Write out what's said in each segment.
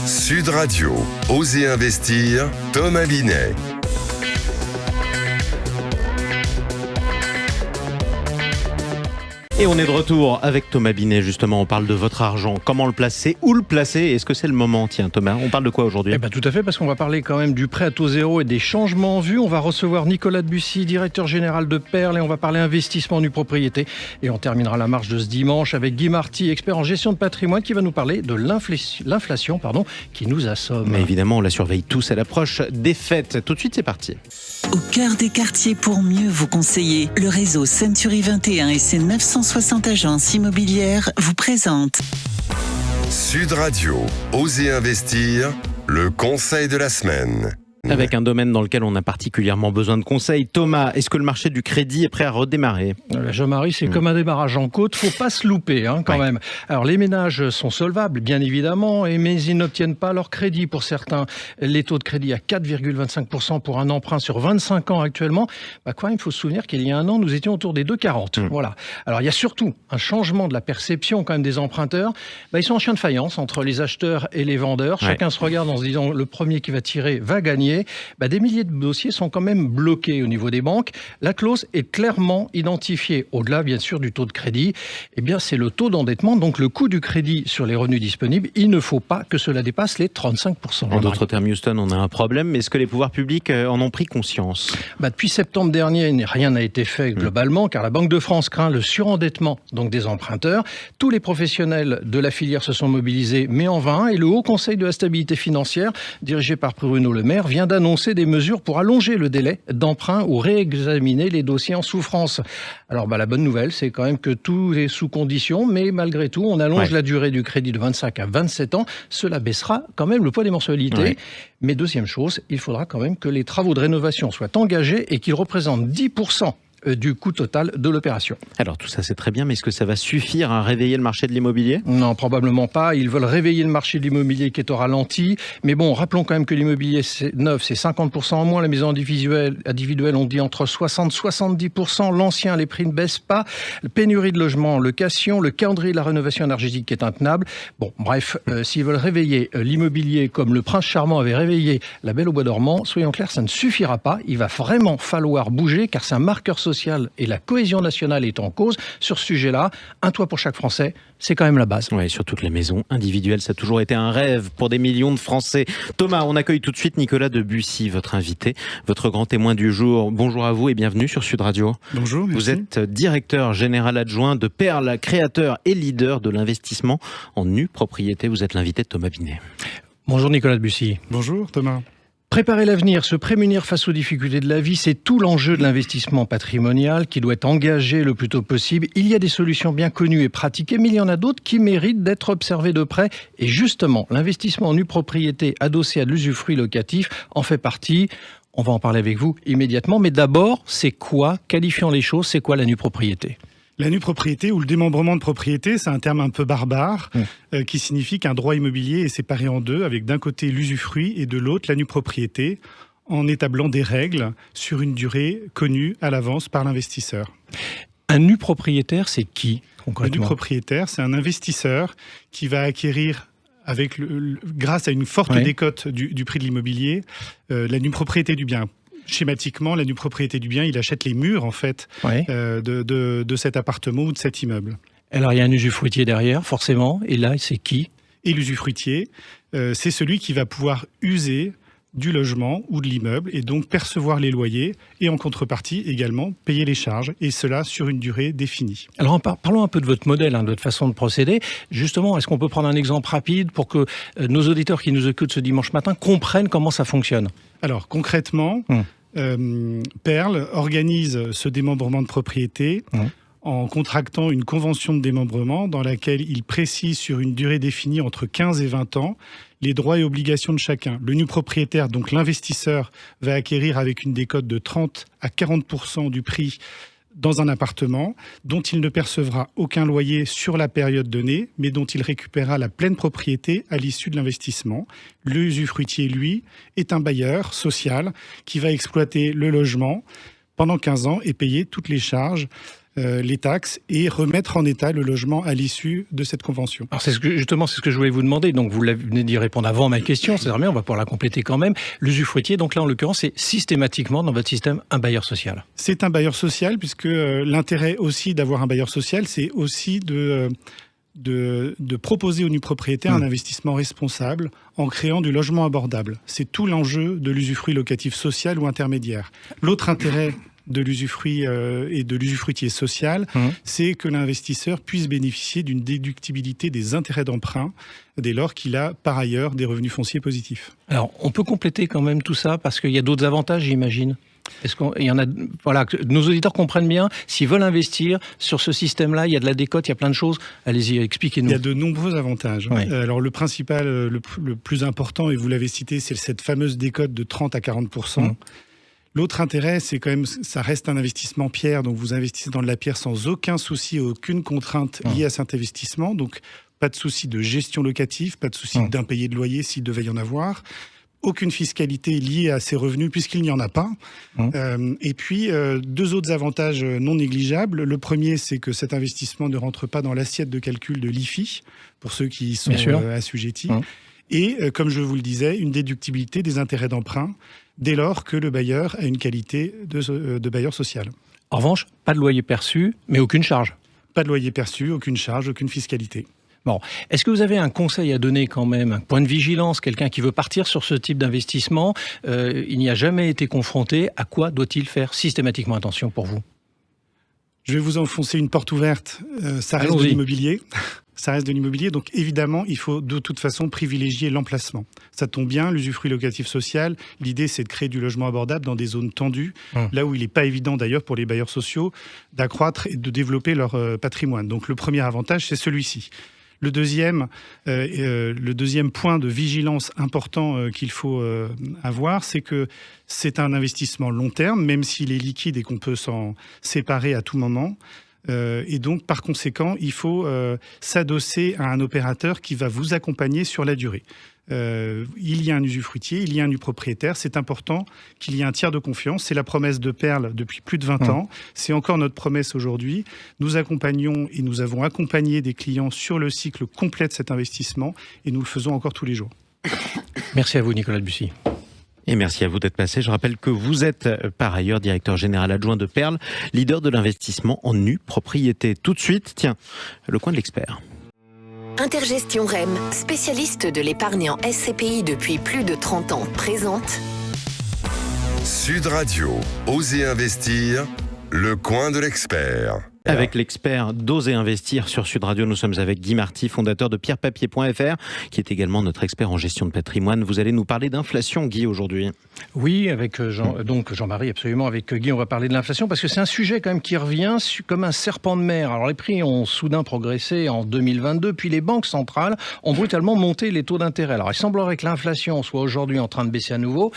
Sud Radio, Osez investir, Thomas Binet. Et on est de retour avec Thomas Binet, justement, on parle de votre argent, comment le placer, où le placer, est-ce que c'est le moment? Tiens Thomas, on parle de quoi aujourd'hui? Tout à fait, parce qu'on va parler quand même du prêt à taux zéro et des changements en vue. On va recevoir Nicolas Debussy, directeur général de Perle, et on va parler investissement nu propriété. Et on terminera la marche de ce dimanche avec Guy Marty, expert en gestion de patrimoine, qui va nous parler de l'inflation qui nous assomme. Mais évidemment, on la surveille tous à l'approche des fêtes. Tout de suite, c'est parti. Au cœur des quartiers pour mieux vous conseiller, le réseau Century 21 et ses 960 agences immobilières vous présentent Sud Radio, Osez investir, le conseil de la semaine. Avec un domaine dans lequel on a particulièrement besoin de conseils. Thomas, est-ce que le marché du crédit est prêt à redémarrer? Jean-Marie, c'est comme un démarrage en côte, faut pas se louper quand même. Alors les ménages sont solvables, bien évidemment, mais ils n'obtiennent pas leur crédit pour certains. Les taux de crédit à 4,25% pour un emprunt sur 25 ans actuellement. Quand même, il faut se souvenir qu'il y a un an, nous étions autour des 2,40. Voilà. Alors il y a surtout un changement de la perception quand même des emprunteurs. Ils sont en chien de faïence entre les acheteurs et les vendeurs. Chacun se regarde en se disant le premier qui va tirer va gagner. Des milliers de dossiers sont quand même bloqués au niveau des banques. La clause est clairement identifiée. Au-delà, bien sûr, du taux de crédit, c'est le taux d'endettement, donc le coût du crédit sur les revenus disponibles. Il ne faut pas que cela dépasse les 35%. En d'autres termes, Houston, on a un problème, mais est-ce que les pouvoirs publics en ont pris conscience? Depuis septembre dernier, rien n'a été fait globalement, car la Banque de France craint le surendettement donc des emprunteurs. Tous les professionnels de la filière se sont mobilisés, mais en vain, et le Haut Conseil de la stabilité financière, dirigé par Bruno Le Maire, vient d'annoncer des mesures pour allonger le délai d'emprunt ou réexaminer les dossiers en souffrance. Alors la bonne nouvelle, c'est quand même que tout est sous condition, mais malgré tout, on allonge la durée du crédit de 25 à 27 ans. Cela baissera quand même le poids des mensualités. Mais deuxième chose, il faudra quand même que les travaux de rénovation soient engagés et qu'ils représentent 10% du coût total de l'opération. Alors tout ça c'est très bien, mais est-ce que ça va suffire à réveiller le marché de l'immobilier? Non, probablement pas. Ils veulent réveiller le marché de l'immobilier qui est au ralenti. Mais rappelons quand même que l'immobilier neuf, c'est 50% en moins. Les maisons individuelles, on dit entre 60 et 70%. L'ancien, les prix ne baissent pas. La pénurie de logements, location, le calendrier de la rénovation énergétique qui est intenable. S'ils veulent réveiller l'immobilier comme le prince charmant avait réveillé la Belle au bois dormant, soyons clairs, ça ne suffira pas. Il va vraiment falloir bouger, car c'est un marqueur social et la cohésion nationale est en cause. Sur ce sujet-là, un toit pour chaque Français, c'est quand même la base. Oui, sur toutes les maisons individuelles, ça a toujours été un rêve pour des millions de Français. Thomas, on accueille tout de suite Nicolas Debussy, votre invité, votre grand témoin du jour. Bonjour à vous et bienvenue sur Sud Radio. Bonjour, merci. Vous êtes directeur général adjoint de Perle, créateur et leader de l'investissement en nue propriété. Vous êtes l'invité de Thomas Binet. Bonjour Nicolas Debussy. Bonjour Thomas. Préparer l'avenir, se prémunir face aux difficultés de la vie, c'est tout l'enjeu de l'investissement patrimonial qui doit être engagé le plus tôt possible. Il y a des solutions bien connues et pratiquées, mais il y en a d'autres qui méritent d'être observées de près. Et justement, l'investissement en nue propriété adossé à de l'usufruit locatif en fait partie. On va en parler avec vous immédiatement. Mais d'abord, c'est quoi, qualifiant les choses, c'est quoi la nue propriété ? La nue propriété ou le démembrement de propriété, c'est un terme un peu barbare qui signifie qu'un droit immobilier est séparé en deux, avec d'un côté l'usufruit et de l'autre la nue propriété, en établant des règles sur une durée connue à l'avance par l'investisseur. Un nu propriétaire, c'est qui concrètement ? Un nu propriétaire, c'est un investisseur qui va acquérir grâce à une forte décote du prix de l'immobilier, la nue propriété du bien. Schématiquement, la nue propriété du bien, il achète les murs en fait de cet appartement ou de cet immeuble. Alors il y a un usufruitier derrière, forcément, et là c'est qui ? Et l'usufruitier, c'est celui qui va pouvoir user du logement ou de l'immeuble et donc percevoir les loyers et en contrepartie également payer les charges, et cela sur une durée définie. Alors parlons un peu de votre modèle, de votre façon de procéder. Justement, est-ce qu'on peut prendre un exemple rapide pour que nos auditeurs qui nous écoutent ce dimanche matin comprennent comment ça fonctionne ? Alors concrètement, Perle organise ce démembrement de propriété en contractant une convention de démembrement dans laquelle il précise sur une durée définie entre 15 et 20 ans les droits et obligations de chacun. Le nu propriétaire, donc l'investisseur, va acquérir avec une décote de 30 à 40% du prix dans un appartement dont il ne percevra aucun loyer sur la période donnée, mais dont il récupérera la pleine propriété à l'issue de l'investissement. L'usufruitier, lui, est un bailleur social qui va exploiter le logement pendant 15 ans et payer toutes les charges les taxes et remettre en état le logement à l'issue de cette convention. Alors c'est ce que je voulais vous demander. Donc vous venez d'y répondre avant ma question. C'est très bien, on va pouvoir la compléter quand même. L'usufruitier, donc là en l'occurrence, c'est systématiquement dans votre système un bailleur social. C'est un bailleur social puisque l'intérêt aussi d'avoir un bailleur social, c'est aussi de proposer aux nus propriétaires un investissement responsable en créant du logement abordable. C'est tout l'enjeu de l'usufruit locatif social ou intermédiaire. L'autre intérêt de l'usufruit et de l'usufruitier social, c'est que l'investisseur puisse bénéficier d'une déductibilité des intérêts d'emprunt dès lors qu'il a par ailleurs des revenus fonciers positifs. Alors, on peut compléter quand même tout ça parce qu'il y a d'autres avantages, j'imagine. Est-ce qu'il y en a, voilà, que nos auditeurs comprennent bien, s'ils veulent investir sur ce système-là, il y a de la décote, il y a plein de choses. Allez-y, expliquez-nous. Il y a de nombreux avantages. Oui. Alors le principal, le plus important, et vous l'avez cité, c'est cette fameuse décote de 30 à 40%. L'autre intérêt, c'est quand même, ça reste un investissement pierre, donc vous investissez dans de la pierre sans aucun souci, aucune contrainte liée à cet investissement, donc pas de souci de gestion locative, pas de souci d'impayé de loyer s'il devait y en avoir, aucune fiscalité liée à ces revenus puisqu'il n'y en a pas. Et puis, deux autres avantages non négligeables. Le premier, c'est que cet investissement ne rentre pas dans l'assiette de calcul de l'IFI, pour ceux qui y sont assujettis. Et, comme je vous le disais, une déductibilité des intérêts d'emprunt dès lors que le bailleur a une qualité de bailleur social. En revanche, pas de loyer perçu, mais aucune charge. Pas de loyer perçu, aucune charge, aucune fiscalité. Bon, est-ce que vous avez un conseil à donner quand même, un point de vigilance, quelqu'un qui veut partir sur ce type d'investissement, il n'y a jamais été confronté, à quoi doit-il faire systématiquement attention pour vous? Je vais vous enfoncer une porte ouverte, ça reste de l'immobilier. Ça reste de l'immobilier, donc évidemment, il faut de toute façon privilégier l'emplacement. Ça tombe bien, l'usufruit locatif social, l'idée c'est de créer du logement abordable dans des zones tendues, là où il n'est pas évident d'ailleurs pour les bailleurs sociaux d'accroître et de développer leur patrimoine. Donc le premier avantage, c'est celui-ci. Le deuxième point de vigilance important qu'il faut avoir, c'est que c'est un investissement long terme, même s'il est liquide et qu'on peut s'en séparer à tout moment. Et donc, par conséquent, il faut s'adosser à un opérateur qui va vous accompagner sur la durée. Il y a un usufruitier, il y a un propriétaire. C'est important qu'il y ait un tiers de confiance. C'est la promesse de Perle depuis plus de 20 ans. C'est encore notre promesse aujourd'hui. Nous accompagnons et nous avons accompagné des clients sur le cycle complet de cet investissement et nous le faisons encore tous les jours. Merci à vous, Nicolas Debussy. Et merci à vous d'être passé. Je rappelle que vous êtes par ailleurs directeur général adjoint de Perle, leader de l'investissement en nue propriété. Tout de suite, tiens, le coin de l'expert. Intergestion REM, spécialiste de l'épargne en SCPI depuis plus de 30 ans, présente Sud Radio, Osez investir, le coin de l'expert. Avec l'expert d'Oser investir sur Sud Radio, nous sommes avec Guy Marty, fondateur de pierrepapier.fr, qui est également notre expert en gestion de patrimoine. Vous allez nous parler d'inflation, Guy, aujourd'hui. Oui, avec Jean-Marie, absolument. Avec Guy, on va parler de l'inflation parce que c'est un sujet quand même qui revient comme un serpent de mer. Alors les prix ont soudain progressé en 2022, puis les banques centrales ont brutalement monté les taux d'intérêt. Alors il semblerait que l'inflation soit aujourd'hui en train de baisser à nouveau.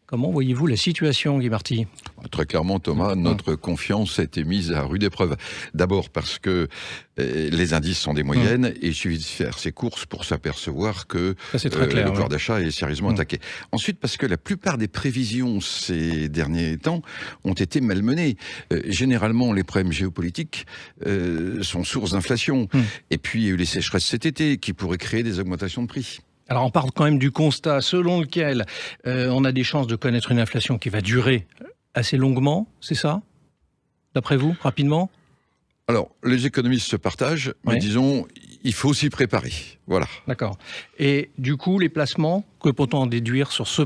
Comment voyez-vous la situation, Guy Marty ? Très clairement, Thomas, notre confiance a été mise à rude épreuve. D'abord parce que les indices sont des moyennes et il suffit de faire ses courses pour s'apercevoir que le pouvoir d'achat est sérieusement attaqué. Ensuite, parce que la plupart des prévisions ces derniers temps ont été malmenées. Généralement, les problèmes géopolitiques sont source d'inflation. Et puis, il y a eu les sécheresses cet été qui pourraient créer des augmentations de prix. Alors on parle quand même du constat selon lequel on a des chances de connaître une inflation qui va durer assez longuement, c'est ça ? D'après vous, rapidement ? Alors, les économistes se partagent, mais disons, il faut s'y préparer. Voilà. D'accord. Et du coup, les placements, que peut-on en déduire sur ce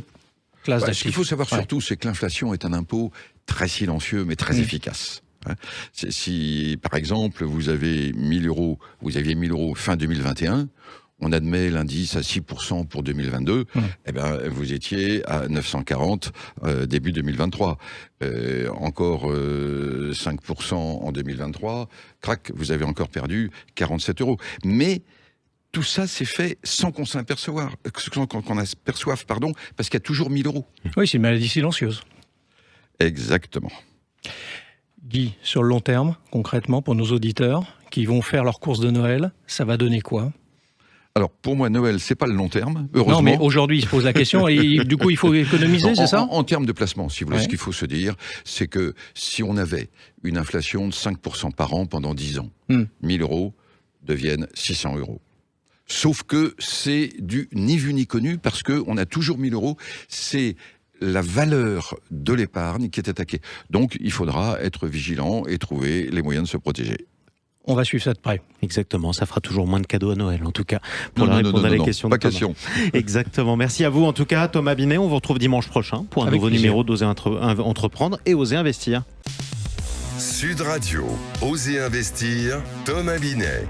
classe d'actifs ? Ce qu'il faut savoir surtout, c'est que l'inflation est un impôt très silencieux, mais très efficace. Si, par exemple, vous avez 1000 euros, vous aviez 1000 euros fin 2021, on admet l'indice à 6% pour 2022, eh ben, vous étiez à 940 début 2023. Encore 5% en 2023, crac, vous avez encore perdu 47 euros. Mais tout ça, c'est fait sans qu'on s'aperçoive, parce qu'il y a toujours 1000 euros. Oui, c'est une maladie silencieuse. Exactement. Guy, sur le long terme, concrètement, pour nos auditeurs qui vont faire leurs courses de Noël, ça va donner quoi ? Alors, pour moi, Noël, c'est pas le long terme, heureusement. Non, mais aujourd'hui, il se pose la question, et du coup, il faut économiser, c'est ça ? En termes de placement, si vous voulez, Ouais. ce qu'il faut se dire, c'est que si on avait une inflation de 5% par an pendant 10 ans, 1000 euros deviennent 600 euros. Sauf que c'est du ni vu ni connu, parce qu'on a toujours 1000 euros. C'est la valeur de l'épargne qui est attaquée. Donc, il faudra être vigilant et trouver les moyens de se protéger. On va suivre ça de près. Exactement, ça fera toujours moins de cadeaux à Noël, en tout cas, pour Non, répondre à la non, question pas de Thomas. question. Exactement, merci à vous en tout cas, Thomas Binet. On vous retrouve dimanche prochain pour un Avec nouveau plaisir. numéro d'Oser Entreprendre et Oser Investir. Sud Radio, Osez investir, Thomas Binet.